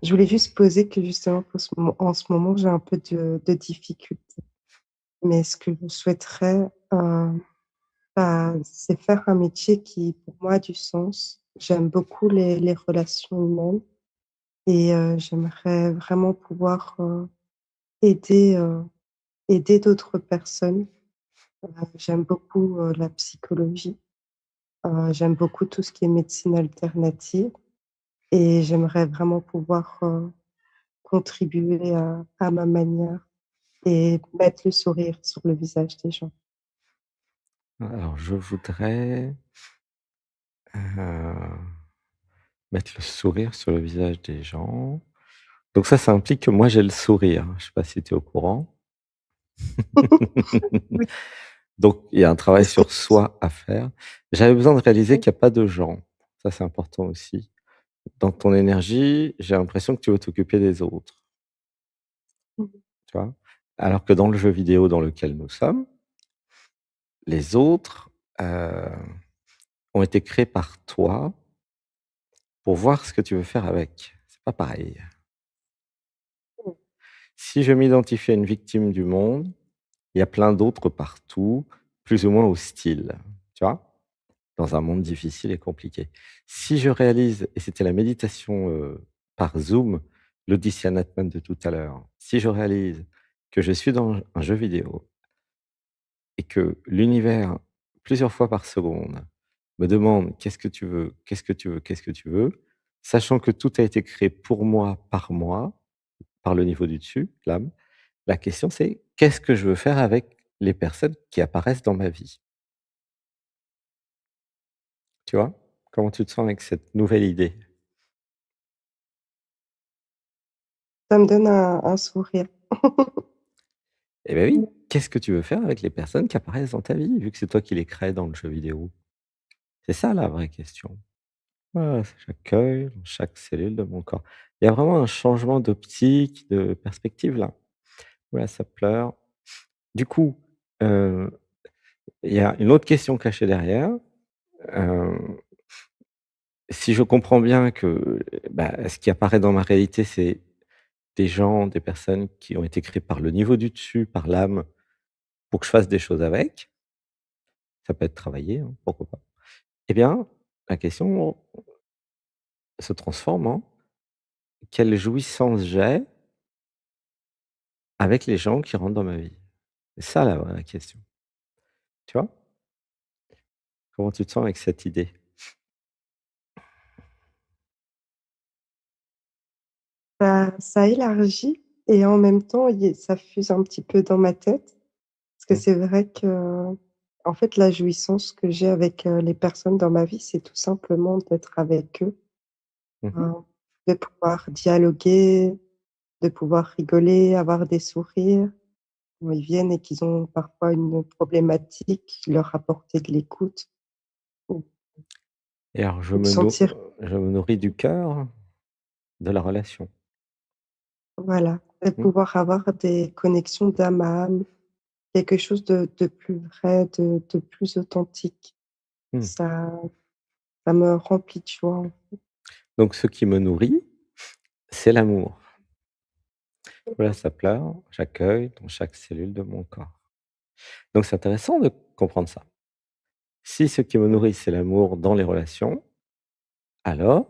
Je voulais juste poser que justement en ce moment, j'ai un peu de difficultés. Mais ce que je souhaiterais, c'est faire un métier qui, pour moi, a du sens. J'aime beaucoup les relations humaines et j'aimerais vraiment pouvoir, aider, aider d'autres personnes. J'aime beaucoup, la psychologie, j'aime beaucoup tout ce qui est médecine alternative et j'aimerais vraiment pouvoir, contribuer à ma manière et mettre le sourire sur le visage des gens. Alors je voudrais, heu, mettre le sourire sur le visage des gens. Donc ça implique que moi j'ai le sourire. Je sais pas si tu es au courant? Oui, Donc il y a un je travail sais. sur soi à faire. J'avais besoin de réaliser qu'il y a pas de gens. Ça, c'est important aussi. Dans ton énergie, j'ai l'impression que tu veux t'occuper des autres, Mmh. tu vois? Alors que dans le jeu vidéo dans lequel nous sommes, les autres, heu, ont été créés par toi pour voir ce que tu veux faire avec. C'est pas pareil. Si je m'identifie à une victime du monde, il y a plein d'autres partout, plus ou moins hostiles, tu vois? Dans un monde difficile et compliqué. Si je réalise et c'était la méditation, par Zoom, l'Audition Atman de tout à l'heure. Si je réalise que je suis dans un jeu vidéo et que l'univers, plusieurs fois par seconde, me demande: «Qu'est-ce que tu veux? Qu'est-ce que tu veux? Qu'est-ce que tu veux?» sachant que tout a été créé pour moi, par le niveau du dessus, l'âme. La question c'est: «Qu'est-ce que je veux faire avec les personnes qui apparaissent dans ma vie?» Tu vois? Comment tu te sens avec cette nouvelle idée? Ça me donne un sourire. Eh beh, oui, qu'est-ce que tu veux faire avec les personnes qui apparaissent dans ta vie, vu que c'est toi qui les crée dans le jeu vidéo? C'est ça la vraie question. Voilà, j'accueille dans chaque cellule de mon corps. Il y a vraiment un changement d'optique, de perspective là. Voilà, ça pleure. Du coup, heu, il y a une autre question cachée derrière. Heu, Si je comprends bien que, bah, ce qui apparaît dans ma réalité, c'est des gens, des personnes qui ont été créées par le niveau du dessus, par l'âme, pour que je fasse des choses avec. Ça peut être travaillé, hein, pourquoi pas. Eh bien, la question se transforme en: quelle jouissance j'ai avec les gens qui rentrent dans ma vie? C'est ça la vraie question, tu vois? Comment tu te sens avec cette idée? Ça élargit et en même temps, ça fuse un petit peu dans ma tête. Parce que Mmh. c'est vrai que, en fait, la jouissance que j'ai avec, les personnes dans ma vie, c'est tout simplement d'être avec eux, Mmh mh. heu, de pouvoir dialoguer, de pouvoir rigoler, avoir des sourires. Quand ils viennent et qu'ils ont parfois une problématique, leur apporter de l'écoute ou Et alors ou de sentir je me nourris du cœur de la relation. voilà, de Mmh. pouvoir avoir des connexions d'âme à âme, quelque chose de plus vrai, de plus authentique. Mmh. Ça ça me remplit de joie. Donc ce qui me nourrit, c'est l'amour. Voilà, ça pleure, j'accueille dans chaque cellule de mon corps. Donc c'est intéressant de comprendre ça. Si ce qui me nourrit, c'est l'amour dans les relations, alors,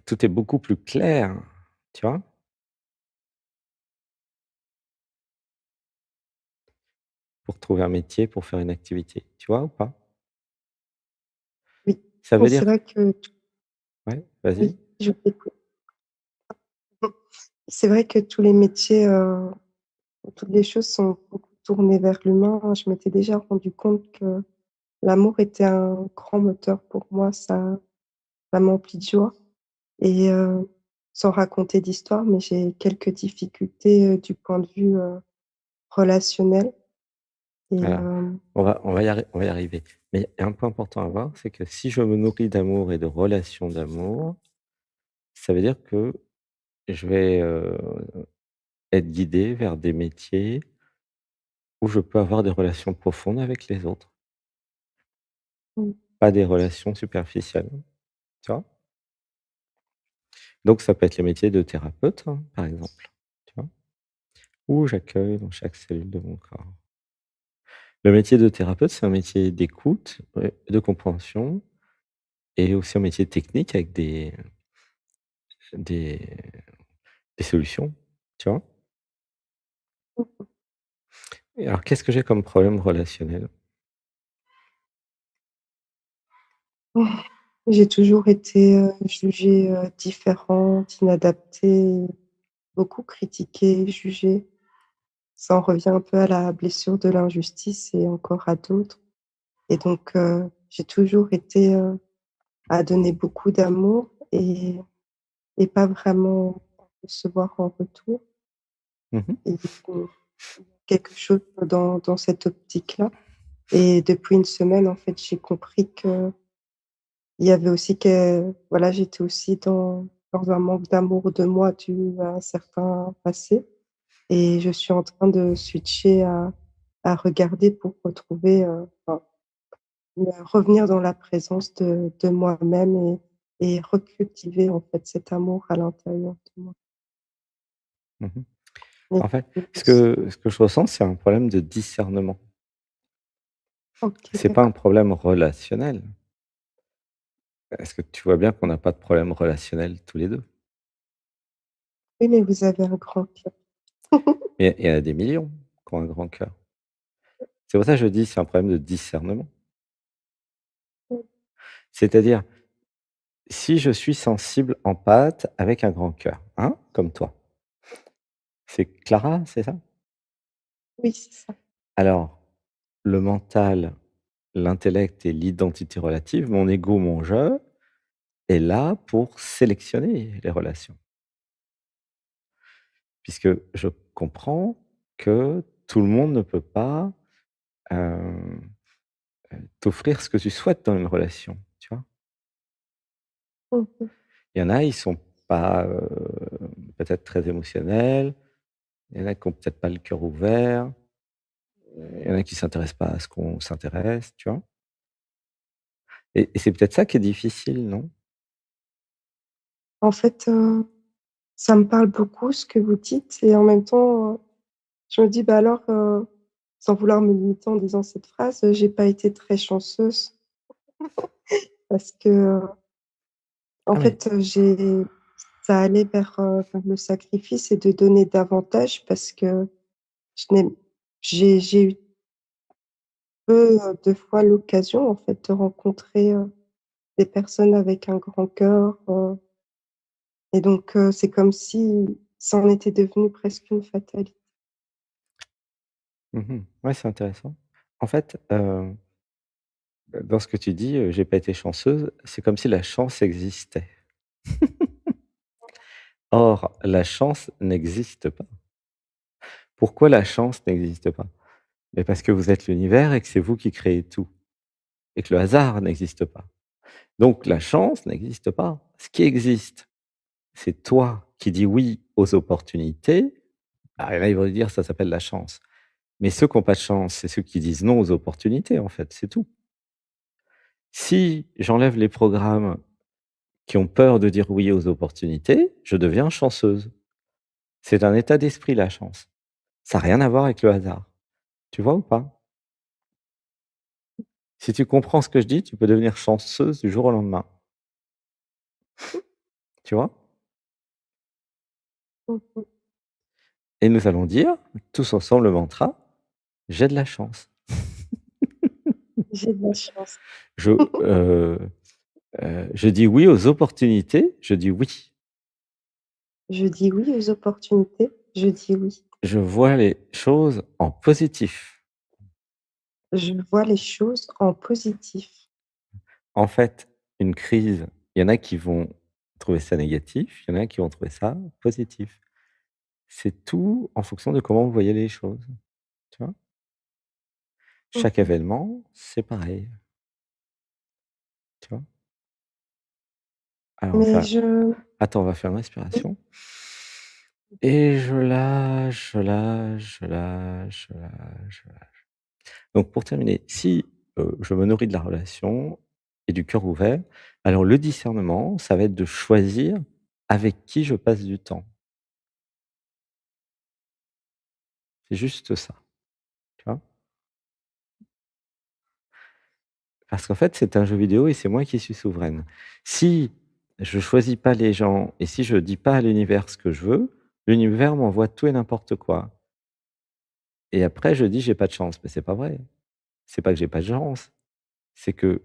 tout est beaucoup plus clair, tu vois? Pour trouver un métier, pour faire une activité, tu vois ou pas? Oui, Ça mais veut c'est dire vrai que ouais, vas-y. oui, je t'écoute. C'est vrai que tous les métiers, toutes les choses sont beaucoup tournées vers l'humain. Je m'étais déjà rendu compte que l'amour était un grand moteur pour moi. Ça m'emplit de joie et sans raconter d'histoire, mais j'ai quelques difficultés, du point de vue, relationnel et Alors, on va y arriver. Mais il y a un point important à voir, c'est que si je me nourris d'amour et de relations d'amour, ça veut dire que je vais, être guidé vers des métiers où je peux avoir des relations profondes avec les autres, mmh, pas des relations superficielles, tu vois? Donc ça peut être les métiers de thérapeute, hein, par exemple, tu vois? Ou j'accueille dans chaque cellule de mon corps. Le métier de thérapeute, c'est un métier d'écoute, de compréhension et aussi un métier technique avec des des solutions, tu vois? Et alors qu'est-ce que j'ai comme problème relationnel? J'ai toujours été, jugée, différente, inadaptée, beaucoup critiquée, jugée. Ça en revient un peu à la blessure de l'injustice et encore à d'autres et donc j'ai toujours été, à donner beaucoup d'amour et pas vraiment recevoir en retour Mmh mh. et quelque chose dans cette optique-là et depuis une semaine, en fait, j'ai compris qu'il y avait aussi que voilà, j'étais aussi dans un manque d'amour de moi dû à un certain passé et je suis en train de switcher à regarder pour retrouver, enfin, revenir dans la présence de moi-même et recultiver, en fait, cet amour à l'intérieur de moi. Mmh. Et En fait, puis ce que je ressens, c'est un problème de discernement. OK, C'est pas un d'accord. problème relationnel. Est-ce que tu vois bien qu'on n'a pas de problème relationnel tous les 2? Oui, mais vous avez un grand cœur. Et il y en a des millions qui ont un grand cœur. C'est pour ça que je dis c'est un problème de discernement. C'est-à-dire, si je suis sensible, empathe avec un grand cœur, hein, comme toi. C'est Clara, c'est ça? Oui, c'est ça. Alors, le mental, l'intellect et l'identité relative, mon ego, mon je, est là pour sélectionner les relations. Puisque je comprends que tout le monde ne peut pas, hem, t'offrir ce que tu souhaites dans une relation, tu vois? Mmh mh. Il y en a, ils sont pas, peut-être très émotionnels, il y en a qui ont peut-être pas le cœur ouvert, il y en a qui s'intéressent pas à ce qu'on s'intéresse, tu vois? Et c'est peut-être ça qui est difficile, non? En fait, ça me parle beaucoup ce que vous dites et en même temps, je me dis: «Bah, alors, sans vouloir me limiter en disant cette phrase, j'ai pas été très chanceuse» parce que, en Ah mais fait, j'ai ça allait vers le sacrifice et de donner davantage parce que je n'ai j'ai eu peu, de fois l'occasion, en fait, de rencontrer, des personnes avec un grand cœur, et donc c'est comme si ça en était devenu presque une fatalité. mmh ouais, c'est intéressant. En fait, dans ce que tu dis, «J'ai pas été chanceuse», c'est comme si la chance existait. Or, la chance n'existe pas. Pourquoi la chance n'existe pas? Mais parce que vous êtes l'univers et que c'est vous qui créez tout et que le hasard n'existe pas. Donc la chance n'existe pas. Ce qui existe, c'est toi qui dis oui aux opportunités. Ah et là, ils vont dire: «Ça s'appelle la chance». Mais ceux qui ont pas de chance, c'est ceux qui disent non aux opportunités, en fait, c'est tout. Si j'enlève les programmes qui ont peur de dire oui aux opportunités, je deviens chanceuse. C'est un état d'esprit, la chance. Ça a rien à voir avec le hasard. Tu vois ou pas? Si tu comprends ce que je dis, tu peux devenir chanceuse du jour au lendemain. Tu vois? Mmh mh. Et nous allons dire tous ensemble le mantra: «J'ai de la chance». J'ai de la chance. Je, je dis oui aux opportunités, je dis oui. Je dis oui aux opportunités, je dis oui. Je vois les choses en positif. Je vois les choses en positif. En fait, une crise, il y en a qui vont trouver ça négatif, il y en a qui vont trouver ça positif. C'est tout en fonction de comment vous voyez les choses, tu vois? Mmh Chaque mh. événement, c'est pareil, tu vois? Alors on va Mais faire je attends, on va faire une oui, respiration et je lâche, je lâche, je lâche, je lâche, je lâche. Donc pour terminer, si, je me nourris de la relation et du cœur ouvert, alors le discernement, ça va être de choisir avec qui je passe du temps. C'est juste ça, tu vois? Parce qu'en fait, c'est un jeu vidéo et c'est moi qui suis souveraine. Si je choisis pas les gens et si je dis pas à l'univers ce que je veux, l'univers m'envoie tout et n'importe quoi et après je dis: «J'ai pas de chance», mais c'est pas vrai. C'est pas que j'ai pas de chance, c'est que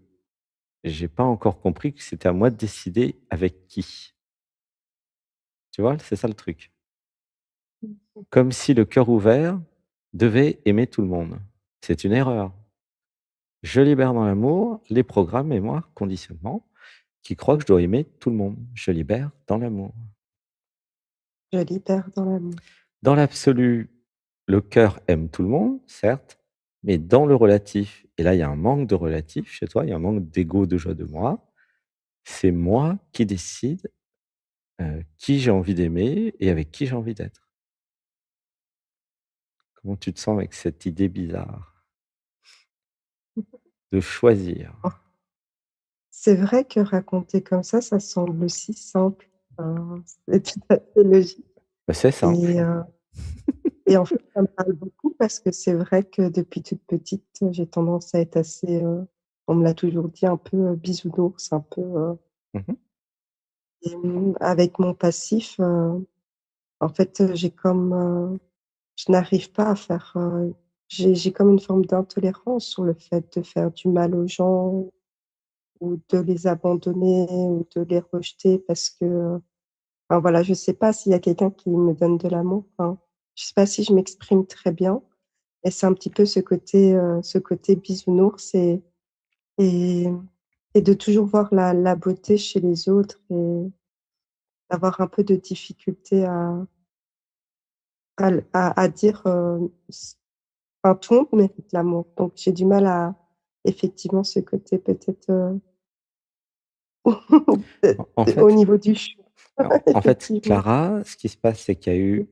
j'ai pas encore compris que c'était à moi de décider avec qui. Tu vois? C'est ça le truc. Comme si le cœur ouvert devait aimer tout le monde. C'est une erreur. Je libère dans l'amour les programmes et moi, conditionnements, qui croient que je dois aimer tout le monde. Je libère dans l'amour. Je libère dans l'amour. Dans l'absolu, le cœur aime tout le monde, certes, mais dans le relatif, et là il y a un manque de relatif chez toi, il y a un manque d'ego, de joie de moi, c'est moi qui décide qui j'ai envie d'aimer et avec qui j'ai envie d'être. Comment tu te sens avec cette idée bizarre de choisir? Oh, c'est vrai que raconter comme ça semble si simple, c'est tout à fait logique Bah, c'est simple, et heu et en fait, ça me parle beaucoup parce que c'est vrai que depuis toute petite, j'ai tendance à être assez, on me l'a toujours dit, un peu, bisounours, un peu, mmh. avec mon passif, en fait, j'ai comme, je n'arrive pas à faire, j'ai comme une forme d'intolérance sur le fait de faire du mal aux gens ou de les abandonner ou de les rejeter parce que, enfin voilà, je sais pas s'il y a quelqu'un qui me donne de l'amour, enfin, je sais pas si je m'exprime très bien et c'est un petit peu ce côté bisounours et et de toujours voir la beauté chez les autres et d'avoir un peu de difficulté à dire, s enfin tout le monde mérite l'amour, donc j'ai du mal à effectivement ce côté peut-être, En au fait niveau du choix, en fait, effectivement. Clara, ce qui se passe, c'est qu'il y a eu,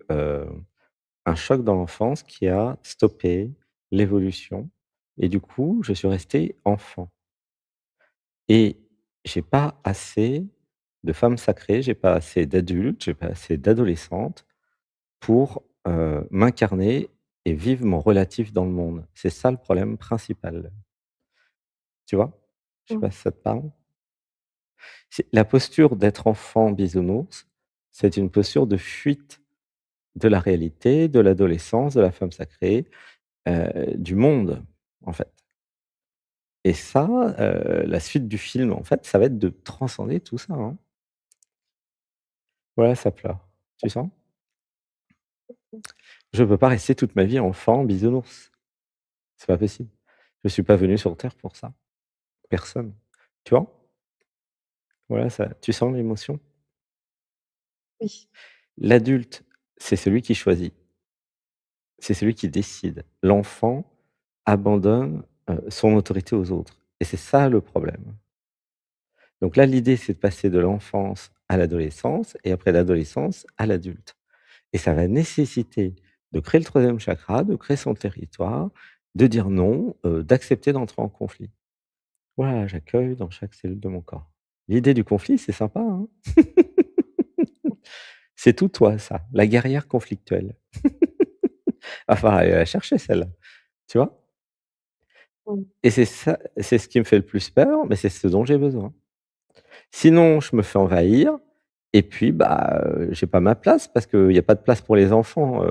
un choc dans l'enfance qui a stoppé l'évolution et du coup, je suis resté enfant et j'ai pas assez de femmes sacrées, j'ai pas assez d'adultes, j'ai pas assez d'adolescentes pour, m'incarner et vivre mon relatif dans le monde. C'est ça le problème principal, tu vois? Je sais Mmh. pas si ça te parle? C'est la posture d'être enfant bisounours, c'est une posture de fuite de la réalité, de l'adolescence, de la femme sacrée, du monde, en fait. Et ça, la suite du film, en fait, ça va être de transcender tout ça, hein. Voilà, ça pleure. Tu sens? Je peux pas rester toute ma vie enfant bisounours. C'est pas possible. Je suis pas venu sur terre pour ça. Personne. Tu vois? Voilà, ça tu sens l'émotion? Oui. L'adulte, c'est celui qui choisit, c'est celui qui décide. L'enfant abandonne, son autorité aux autres et c'est ça le problème. Donc là, l'idée, c'est de passer de l'enfance à l'adolescence et après l'adolescence à l'adulte. Et ça va nécessiter de créer le troisième chakra, de créer son territoire, de dire non, d'accepter d'entrer en conflit. Voilà, j'accueille dans chaque cellule de mon corps. L'idée du conflit, c'est sympa, hein? C'est tout toi ça, la guerrière conflictuelle. Enfin, aller la chercher celle-là, tu vois? Mmh. Et c'est ça, c'est ce qui me fait le plus peur, mais c'est ce dont j'ai besoin. Sinon, je me fais envahir et puis, bah, j'ai pas ma place parce qu'il y a pas de place pour les enfants,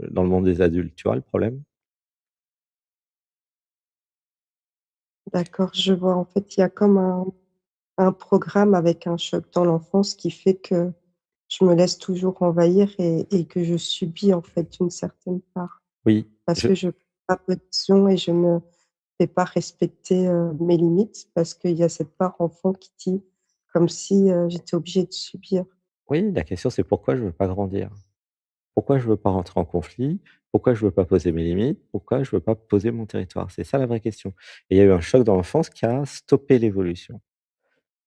dans le monde des adultes, tu vois le problème? D'accord, je vois. En fait, il y a comme un programme avec un choc dans l'enfance qui fait que je me laisse toujours envahir et que je subis, en fait, d'une certaine part. Oui, Parce je que je prends pas position et je ne fais pas respecter, mes limites parce qu'il y a cette part enfant qui dit comme si, j'étais obligée de subir. oui, la question c'est pourquoi je veux pas grandir? Pourquoi je veux pas rentrer en conflit? Pourquoi je veux pas poser mes limites? Pourquoi je veux pas poser mon territoire? C'est ça la vraie question. Et il y a eu un choc dans l'enfance qui a stoppé l'évolution.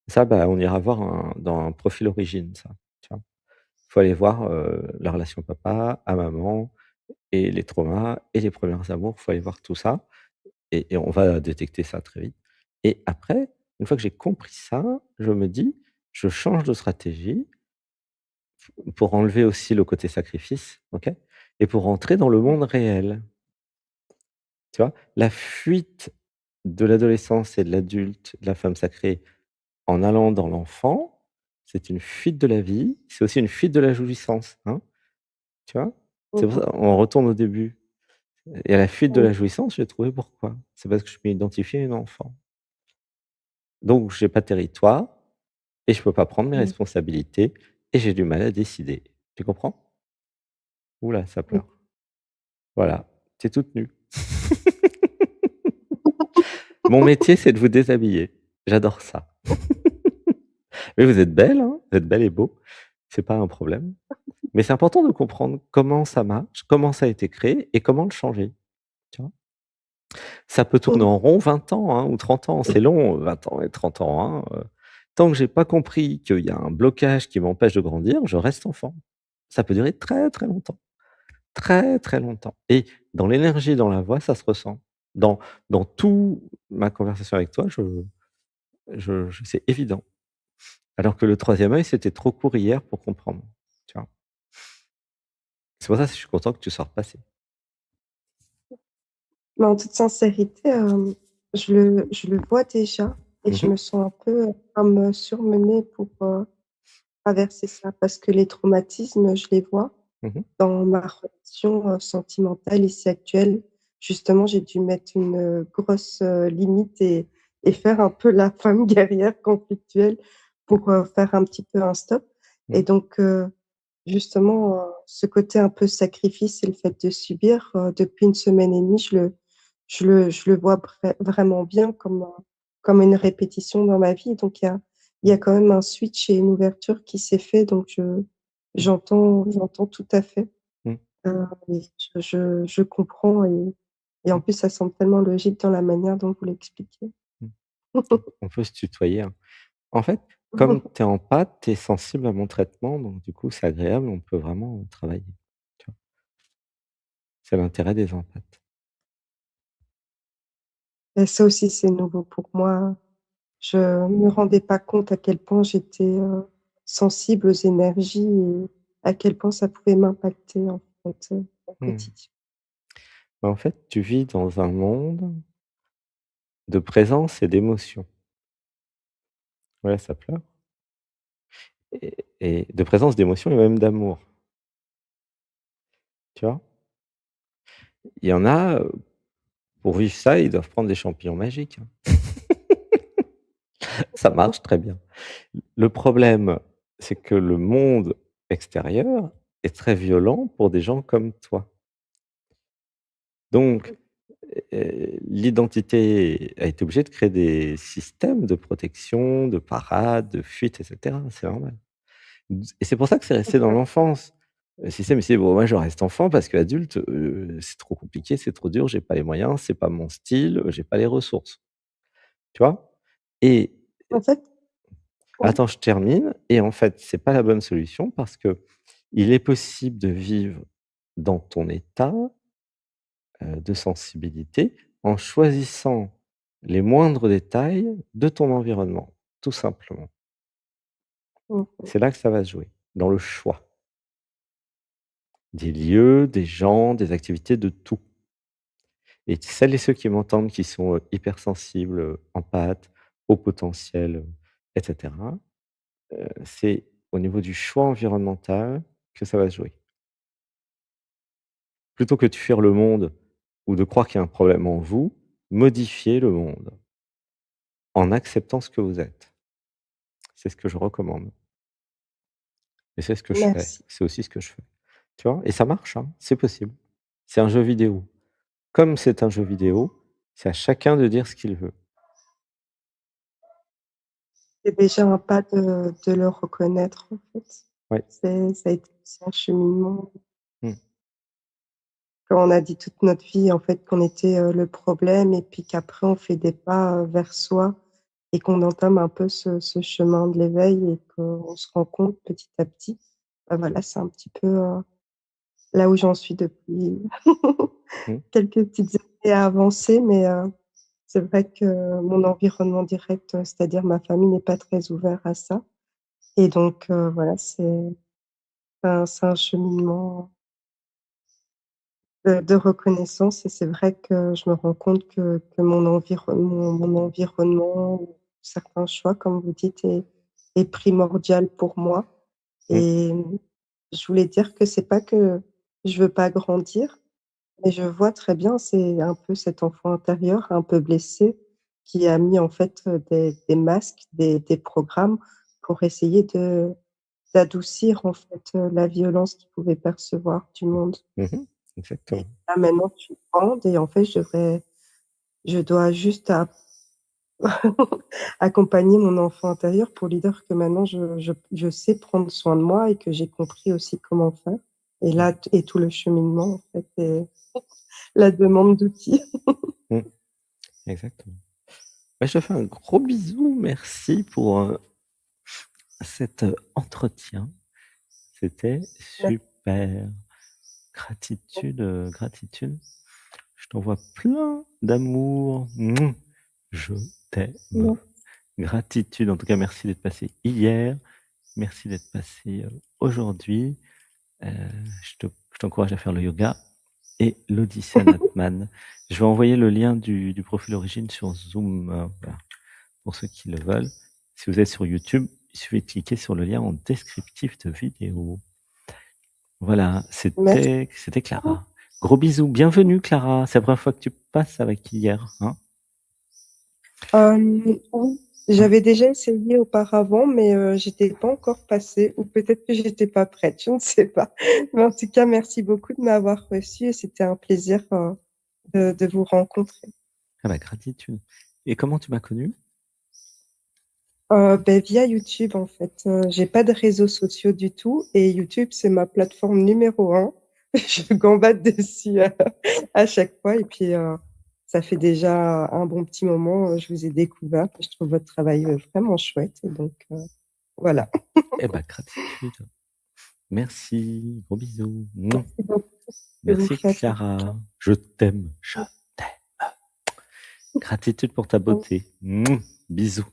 Ça, bah, on ira voir dans un profil origine ça, tu vois? Il faut aller voir, la relation papa à maman et les traumas et les premiers amours, il faut aller voir tout ça et on va détecter ça très vite. Et après, une fois que j'ai compris ça, je me dis: «Je change de stratégie, pour enlever aussi le côté sacrifice, OK? Et pour entrer dans le monde réel, tu vois? La fuite de l'adolescence et de l'adulte, de la femme sacrée, en allant dans l'enfant, c'est une fuite de la vie, c'est aussi une fuite de la jouissance, hein, tu vois? C'est Mmh pour mh. ça on retourne au début et à la fuite de Mmh. la jouissance, j'ai trouvé pourquoi. C'est parce que je m'identifiais à une enfant. Donc j'ai pas de territoire et je peux pas prendre mes Mmh. responsabilités et j'ai du mal à décider. Tu comprends? Ouh là, ça Mmh. pleure. Voilà, tu es toute nue. Mon métier, c'est de vous déshabiller. J'adore ça. Mais vous êtes belle, hein, vous êtes belle et beau, c'est pas un problème. Mais c'est important de comprendre comment ça marche, comment ça a été créé et comment le changer, tu vois? Ça peut tourner en rond 20 ans, hein, ou 30 ans, c'est long, 20 ans et 30 ans, hein, tant que j'ai pas compris qu'il y a un blocage qui m'empêche de grandir, je reste enfant. Ça peut durer très, très longtemps, très, très longtemps et dans l'énergie, dans la voix, ça se ressent. Dans tout ma conversation avec toi, c'est évident. Alors que le troisième œil, c'était trop court hier pour comprendre, tu vois? C'est pour ça que je suis content que tu sois repassé. Mais en toute sincérité, je le vois déjà et Mmh je mh. me sens un peu comme, surmenée pour, traverser ça parce que les traumatismes, je les vois Mmh. dans ma relation, sentimentale ici actuelle. Justement, j'ai dû mettre une, grosse, limite et faire un peu la femme guerrière conflictuelle pour, faire un petit peu un stop et Mmh. donc justement, ce côté un peu sacrifice et le fait de subir, depuis une semaine et demie, je le vois vraiment bien comme une répétition dans ma vie. Donc il y a quand même un switch et une ouverture qui s'est fait, donc Mmh. j'entends tout à fait, Mmh. et je comprends et en Mmh. plus, ça semble tellement logique dans la manière dont vous l'expliquez. Mmh. On peut se tutoyer, hein. En fait, comme tu es empathe, tu es sensible à mon traitement, donc du coup, c'est agréable, on peut vraiment travailler, tu vois? C'est l'intérêt des empathes. Et ça aussi, c'est nouveau pour moi. Je me rendais pas compte à quel point j'étais, sensible aux énergies et à quel point ça pouvait m'impacter, en fait, au Mmh. quotidien. Bah, en fait, tu vis dans un monde de présence et d'émotion. Ouais, ça pleure et de présence, d'émotion et même d'amour, tu vois? Il y en a, pour vivre ça, ils doivent prendre des champignons magiques, hein. Ça marche très bien. Le problème, c'est que le monde extérieur est très violent pour des gens comme toi. Donc, l'identité a été obligée de créer des systèmes de protection, de parade, de fuite et cetera. C'est normal. Et c'est pour ça que c'est resté dans l'enfance. Le système, il s'est dit: «Bon, moi, je reste enfant parce qu'adulte, c'est trop compliqué, c'est trop dur, j'ai pas les moyens, c'est pas mon style, j'ai pas les ressources». Tu vois? Et En fait, ouais, attends, je termine et en fait, c'est pas la bonne solution parce que il est possible de vivre dans ton état, de sensibilité en choisissant les moindres détails de ton environnement, tout simplement. mmh C'est là que ça va se jouer, dans le choix des lieux, des gens, des activités, de tout. Et celles et ceux qui m'entendent qui sont, hypersensibles, empathes, haut potentiel, et cetera, c'est au niveau du choix environnemental que ça va se jouer. Plutôt que de fuir le monde ou de croire qu'il y a un problème en vous, modifiez le monde en acceptant ce que vous êtes. C'est ce que je recommande et c'est ce que je fais. merci. C'est aussi ce que je fais. Tu vois? Et ça marche, hein, c'est possible. C'est un jeu vidéo. Comme c'est un jeu vidéo, c'est à chacun de dire ce qu'il veut. C'est déjà un pas de le reconnaître, en fait. Ouais. Ça a été aussi un cheminement. Mmh. Quand on a dit toute notre vie, en fait, qu'on était, le problème et puis qu'après on fait des pas, vers soi et qu'on entame un peu ce chemin de l'éveil et qu'on se rend compte petit à petit, bah, voilà, c'est un petit peu, là où j'en suis depuis Mmh. quelques petites années à avancer, mais c'est vrai que mon environnement direct, c'est-à-dire ma famille n'est pas très ouvert à ça et donc voilà, c'est un cheminement de reconnaissance et c'est vrai que je me rends compte que mon environnement ou certains choix, comme vous dites, est primordial pour moi Mmh. et je voulais dire que c'est pas que je veux pas grandir, mais je vois très bien, c'est un peu cet enfant intérieur un peu blessé qui a mis en fait, des masques, des programmes pour essayer d'adoucir en fait, la violence qu'il pouvait percevoir du monde. Mmh. Et Exactement. là maintenant je suis grande et en fait je dois juste accompagner mon enfant intérieur pour lui dire que maintenant je sais prendre soin de moi et que j'ai compris aussi comment faire et Mmh. là et tout le cheminement en fait et la demande d'outils. Mmh. Exactement. Bah, je te fais un gros bisou. Merci pour, cet, entretien. C'était super. Gratitude, gratitude. Je t'envoie plein d'amour. Mouah. Je t'aime. Merci. Gratitude, en tout cas, merci d'être passé hier. Merci d'être passé, aujourd'hui. Heu, je t'encourage à faire le yoga et l'Audition Atman. Je vais envoyer le lien du profil Origine sur Zoom, voilà, pour ceux qui le veulent. Si vous êtes sur YouTube, il suffit de cliquer sur le lien en descriptif de vidéo. Voilà, Merci. c'était Clara. Gros bisous, bienvenue Clara, c'est la première fois que tu passes avec hier, hein? Oui, Hein? j'avais déjà essayé auparavant, mais j'étais pas encore passée ou peut-être que j'étais pas prête, je ne sais pas. Mais en tout cas, merci beaucoup de m'avoir reçue et c'était un plaisir, de vous rencontrer. Ah bah, gratitude. Et comment tu m'as connue? Beh, via YouTube, en fait, j'ai pas de réseaux sociaux du tout et YouTube, c'est ma plateforme numéro un. Je gambade dessus, à chaque fois et puis, ça fait déjà un bon petit moment, je vous ai découvert. Je trouve votre travail, vraiment chouette et donc, voilà. Eh bah, gratitude. Merci, gros bisous. Mouah. Merci beaucoup ce que vous Merci faites en tout cas. Clara, je t'aime, je t'aime. Gratitude pour ta beauté. Mouah. Bisous.